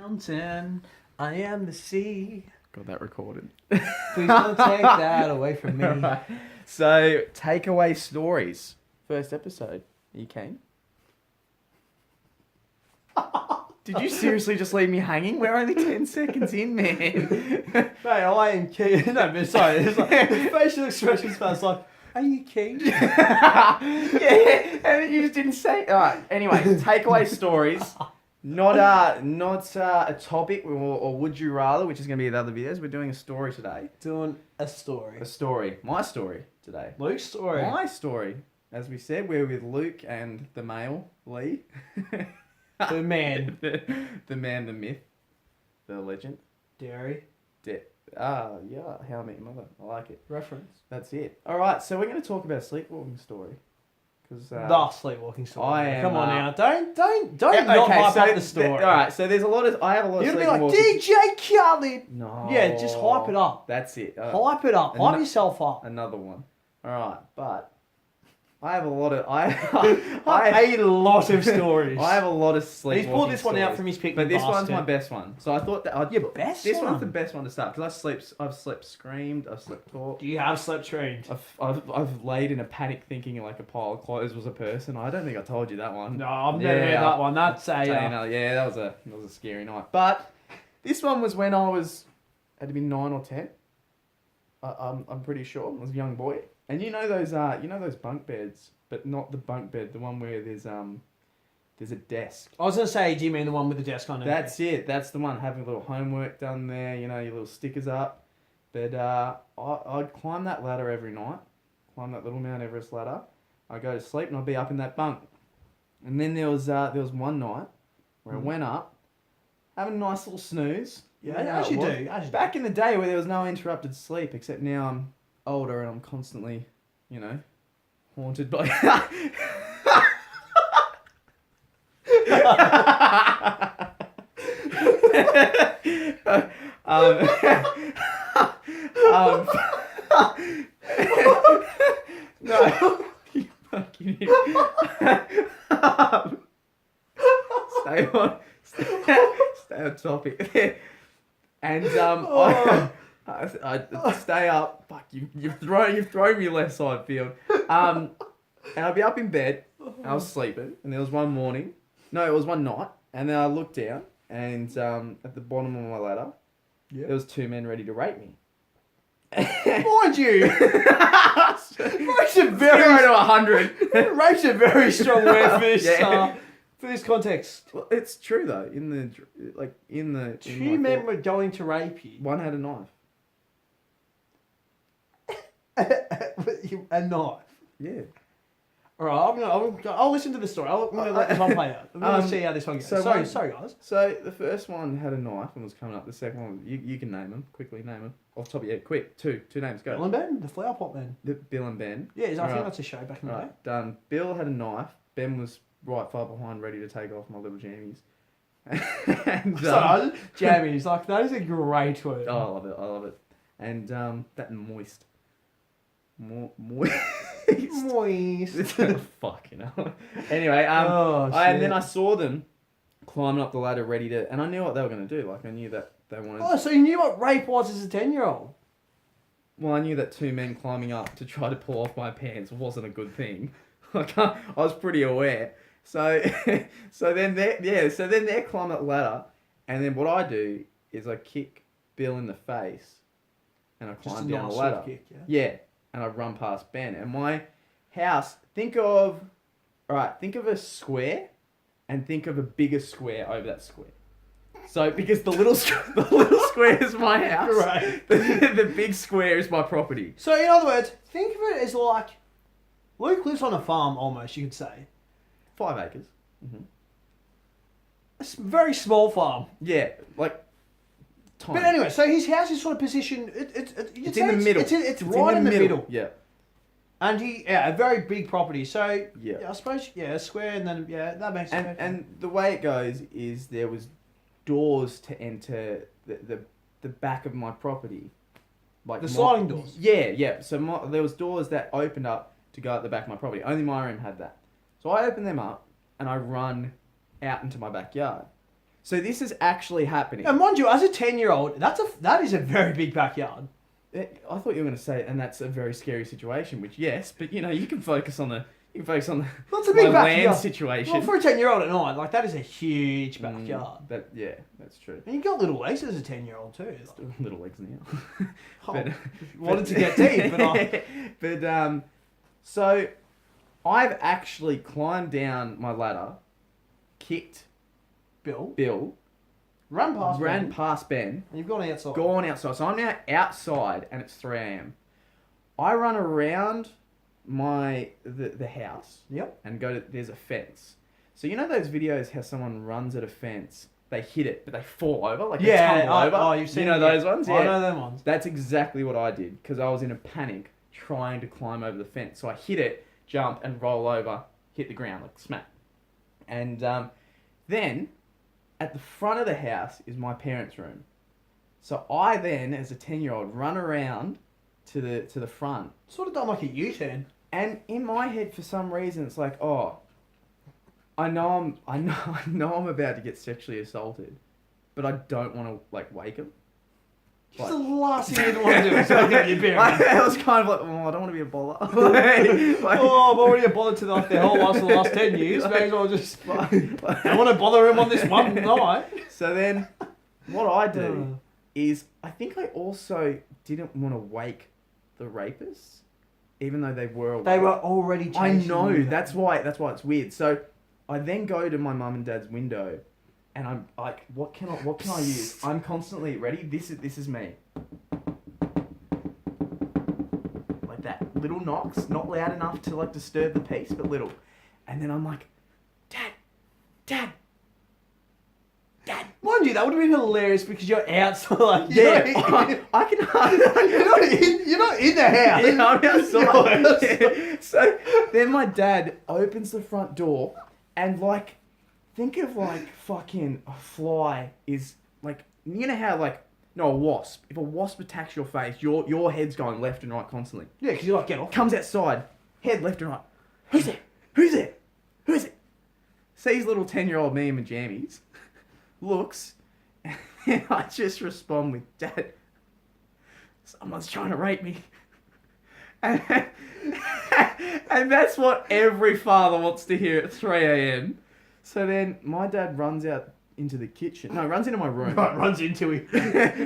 Mountain, I am the sea. Got that recorded. Please don't take that away from me. Alright. So, takeaway stories. First episode. Are you keen? Did you seriously just leave me hanging? We're only 10 seconds in, man. Mate, I am keen. No, but sorry. It's like, the facial expressions was like, are you keen? Yeah, and you just didn't say. Alright, anyway, takeaway stories. Not a topic or would you rather, which is going to be the other videos. We're doing a story today. Doing a story. A story. My story today. Luke's story. My story. As we said, we're with Luke and the male, Lee. The man. The man, the myth, the legend. Dairy. Yeah, How I Met Your Mother. I like it. Reference. That's it. All right, so we're going to talk about a sleepwalking story. Cause, The sleepwalking story. I am, Come on now. Don't yeah, not hype so up the story. all right, so there's a lot of... I have a lot You're of going to be sleepwalking... like, DJ Khaled. No. Yeah, just hype it up. That's it. Hype it up. Hype yourself up. Another one. All right, but I have a lot of... I a lot of stories. I have a lot of sleepwalking He's pulled this one out stories, from his picnic but this one's basket. my best one. So I thought that... Your best This one? one's the best one to start, because I've slept screamed, I've slept talked. Do you have slept trained? I've laid in a panic thinking like a pile of clothes was a person. I don't think I told you that one. No, I've never heard that one. That's a... yeah, that was a scary night. But this one was when I had to be 9 or 10. I'm pretty sure. I was a young boy. And you know those bunk beds, but not the bunk bed, the one where there's a desk. I was going to say, do you mean the one with the desk on it? That's it. That's the one. Having a little homework done there, your little stickers up. But I'd climb that ladder every night. Climb that little Mount Everest ladder. I'd go to sleep and I'd be up in that bunk. And then there was one night where I went up, having a nice little snooze. Yeah, as you do. Back in the day where there was no interrupted sleep, except now I'm older and I'm constantly, haunted by... No, you fucking idiot. Stay on topic. And I stay up. Fuck you've thrown me left side field. And I'll be up in bed. And I was sleeping, and there was one morning. No, it was one night, and then I looked down, and at the bottom of my ladder, there was two men ready to rape me. Mind you, rape's a 0 to 100. Rape's a very strong word for this. Yeah. For this context. Well, it's true though. Two men were going to rape you. One had a knife. A knife. Yeah. All right, I'll listen to the story. I'm going to let this one play out. I'm going to see how this one goes. Sorry, guys. So the first one had a knife and was coming up. The second one, you can name them. Quickly name them. Off the top of your head. Quick. Two names. Go. Bill and Ben, the flower pot man. Bill and Ben. Yeah, I think that's a show back in the day. Right, done. Bill had a knife. Ben was right far behind, ready to take off my little jammies. And, jammies, like, that is a great word. Oh, I love it. And that moist. Moist. Fucking hell. Anyway, and then I saw them climbing up the ladder ready to... And I knew what they were going to do. Like, I knew that they wanted... Oh, so you knew what rape was as a 10-year-old? Well, I knew that two men climbing up to try to pull off my pants wasn't a good thing. Like, I was pretty aware. So then they're climbing up the ladder, and then what I do is I kick Bill in the face, and I climb down the ladder. Kick, yeah, and I run past Ben. And my house, think of a square, and think of a bigger square over that square. So because the little square is my house, right? The big square is my property. So in other words, think of it as like Luke lives on a farm almost. You could say 5 acres. Mm-hmm. A very small farm. Yeah, like. Tiny. But anyway, so his house is sort of positioned. It's in the middle. It's right in the middle. Yeah. And a very big property. So yeah, I suppose a square, and then that makes sense. And the way it goes is there was doors to enter the back of my property, like the sliding doors. Yeah. So there was doors that opened up to go at the back of my property. Only my room had that. So I open them up and I run out into my backyard. So this is actually happening. And mind you, as a 10-year-old, that is a very big backyard. I thought you were going to say, and that's a very scary situation. Which yes, but you can focus on the Well, it's a my big land backyard. situation. Well, for a 10-year-old at night, like that is a huge backyard. That's true. And you got little legs as a 10-year-old too. Like, Little legs now. oh, wanted to get deep, but so I've actually climbed down my ladder, kicked Bill, ran past Ben, and you've gone outside. So I'm now outside, and it's 3 a.m. I run around the house. Yep. And there's a fence. So you know those videos how someone runs at a fence, they hit it, but they fall over, like they tumble over. Oh, you've seen those ones? Yeah. I know them ones. That's exactly what I did because I was in a panic trying to climb over the fence. So I hit it, jump, and roll over, hit the ground like smack. And then at the front of the house is my parents' room. So I then, as a 10-year-old, run around to the front. Sort of done like a U-turn. And in my head, for some reason, it's like, oh, I know I'm about to get sexually assaulted, but I don't want to like wake him. It's the last thing you'd want to do is wake up your parents. I was kind of like, oh, I don't want to be a bother. Oh, I've already bothered to their whole life for the last 10 years. May as well just. I want to bother him on this one night. So then, what I do is, I think I also didn't want to wake the rapists, even though they were awake. They were already chasing I know, you. that's why it's weird. So I then go to my mum and dad's window, and I'm like, what can I use? I'm constantly ready. This is me. Like that. Little knocks, not loud enough to like disturb the peace, but little. And then I'm like, Dad. Mind you, that would have been hilarious because you're outside. Like, I can. You're not in the house. Yeah, I'm outside. outside. Yeah. So then my dad opens the front door and like, think of like fucking a fly is like, you know how like, no, a wasp. If a wasp attacks your face, your head's going left and right constantly. Yeah, because you're like, get off. Comes outside, head left and right. Who's there? Who's there? Who's it? Sees little 10-year-old me in my jammies. Looks, and I just respond with, Dad, someone's trying to rape me. And that's what every father wants to hear at 3 a.m. So then my dad runs out into the kitchen. No, runs into my room. Right, runs into him.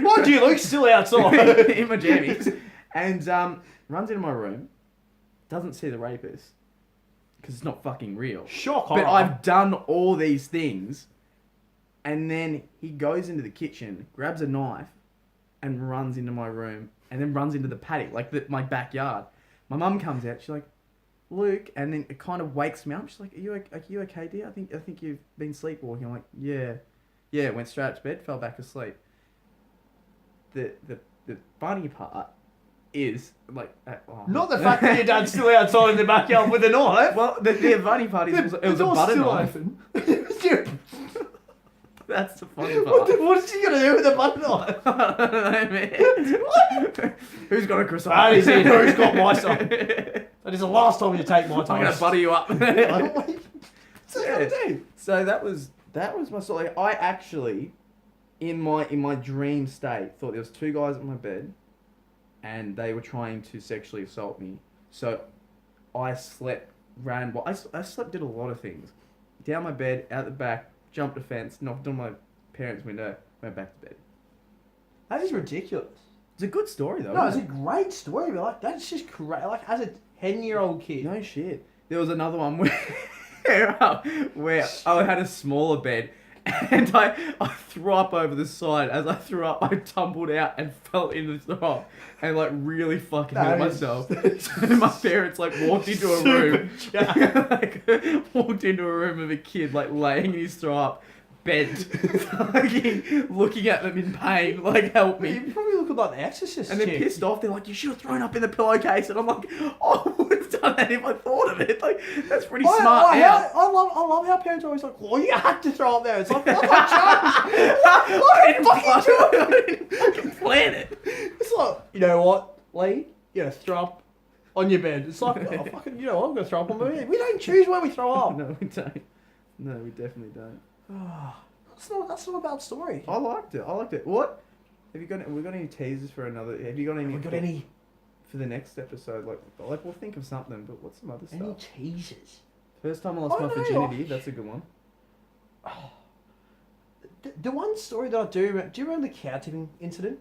Mind you, Luke's still outside. In my jammies. And runs into my room. Doesn't see the rapist. Because it's not fucking real. Shock. But I've done all these things. And then he goes into the kitchen, grabs a knife, and runs into my room, and then runs into the paddock, like my backyard. My mum comes out, she's like, Luke, and then it kind of wakes me up. She's like, are you okay, dear? I think you've been sleepwalking. I'm like, yeah. Went straight up to bed, fell back asleep. The funny part is like, not the fact that your dad's still outside in the backyard with a knife. Well, the funny part is it was a butter knife. That's the funny part. What is he going to do with a butter knife? I don't know, man. What? Who's got a croissant? That is it. Who's got my son? That is the last time you take my time. I'm going to butter you up. Yeah. So that was my story. Like, I actually, in my dream state, thought there was 2 guys at my bed, and they were trying to sexually assault me. So I slept, I slept, did a lot of things. Down my bed, out the back, jumped a fence, knocked on my parents' window, went back to bed. That is ridiculous. It's a good story though. No, it's a great story, but like that's just great. Like as a 10-year-old kid. No shit. There was another one where I had a smaller bed and I threw up over the side. As I threw up, I tumbled out and fell into the top and like really fucking hurt myself. So my parents like walked into a room, walked into a room of a kid like laying in his throw up, bent, fucking looking at them in pain, like help me. You probably look like the Exorcist. And they're pissed off. They're like, you should have thrown up in the pillowcase. And I'm like, oh, I would have done that if I thought of it. Like, that's pretty smart. I love how parents are always like, well, you had to throw up there. It's like, what the I didn't fucking do it. I didn't fucking plan it. It's like, you know what, Lee? You know, throw up on your bed. It's like, oh, fucking, you know what, I'm going to throw up on my bed. We don't choose where we throw up. No, we don't. No, we definitely don't. That's not a bad story. I liked it. What? Have you got? We got any teasers for another? Have you got any? Have we got any for the next episode? Like we'll think of something. But what's some other stuff? any teasers? First time I lost my virginity. That's a good one. The one story that I do remember the cow tipping incident?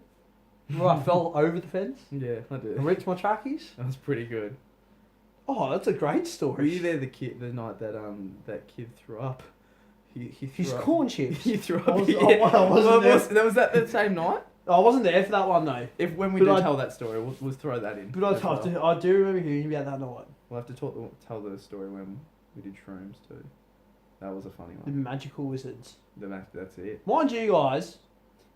Where I fell over the fence Yeah, I do. and ripped my trackies? That was pretty good. Oh, that's a great Were story. you there the night that that kid threw up? He threw His up. corn chips. He threw up. I wasn't Well, there. was that the same night? I wasn't there for that one though. When we But do I- tell that story, we'll throw that in. But as well. I do remember hearing about that night. We'll have to tell the story when we did shrooms too. That was a funny The one. magical wizards. That's it. Mind you guys,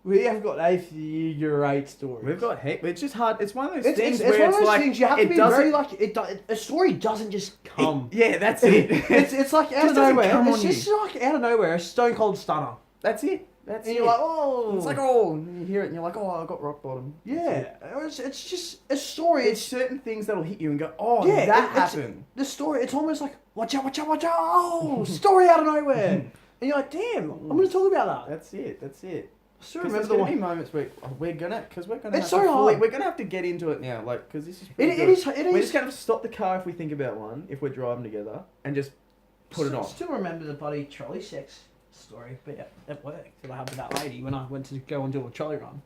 we have got a figure eight stories. We've got heck. It's just hard. It's one of those It's things one where of it's those like things you have to it be doesn't- very like a story doesn't just come. Yeah, that's it. It's like out Just of doesn't nowhere. come It's on just like out of nowhere, a stone cold stunner. That's it. That's And it. you're like, oh, It's like, oh, and you hear it and you're like, oh, I got rock bottom. yeah. It's just a story. It's certain things that'll hit you and go, oh, Yeah, that it's- happened. The story. It's almost like watch out, watch out, watch out! Oh, story out of nowhere. And you're like, damn, I'm going to talk about that. That's it. That's it. I still Because remember there's the going to be one. moments where we're gonna It's have so to hard. we're gonna have to get into it now, like because this is It pretty good. is. We're just gonna have to stop the car if we think about one if we're driving together and just put it I on. still remember the bloody trolley sex story, but yeah, at work that I had with that lady when I went to go and do a trolley run.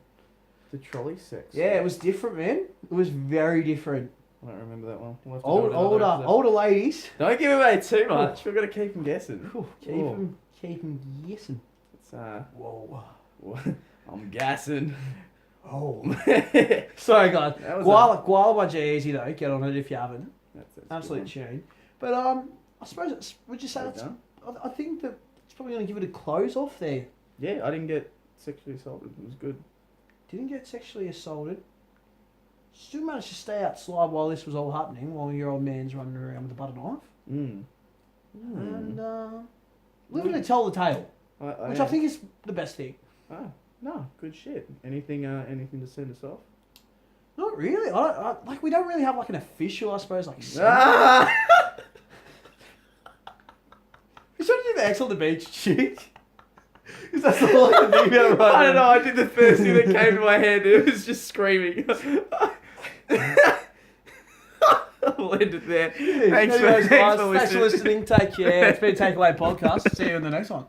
The trolley sex. Yeah, it was different, man. It was very different. I don't remember that one. We'll have to do another episode. Older ladies. Don't give away too much. We're gonna keep them guessing. Keep them guessing. It's Whoa. I'm gassing. Oh. Sorry, guys. That was Guala by G-Eazy though. Get on it if you haven't. That's Absolute good tune. But I suppose would you say one. that's? Well done. I think that it's probably going to give it a close off there. Yeah, I didn't get sexually assaulted. It was good. Didn't get sexually assaulted. Still managed to stay outside while this was all happening, while your old man's running around with a butter knife. Mm. And living to tell the tale, which I think is the best thing. Oh, no, good shit. Anything to send us off? Not really. Like we don't really have like an official, I suppose, like. Ah! You should do the X on the beach chick. Because that's all I can think about right I don't know, now. I did the first thing that came to my head. It was just screaming. We'll end it there. Anyways, Thanks guys, for thanks for listening. Take care. It's been a TakeAway podcast. See you in the next one.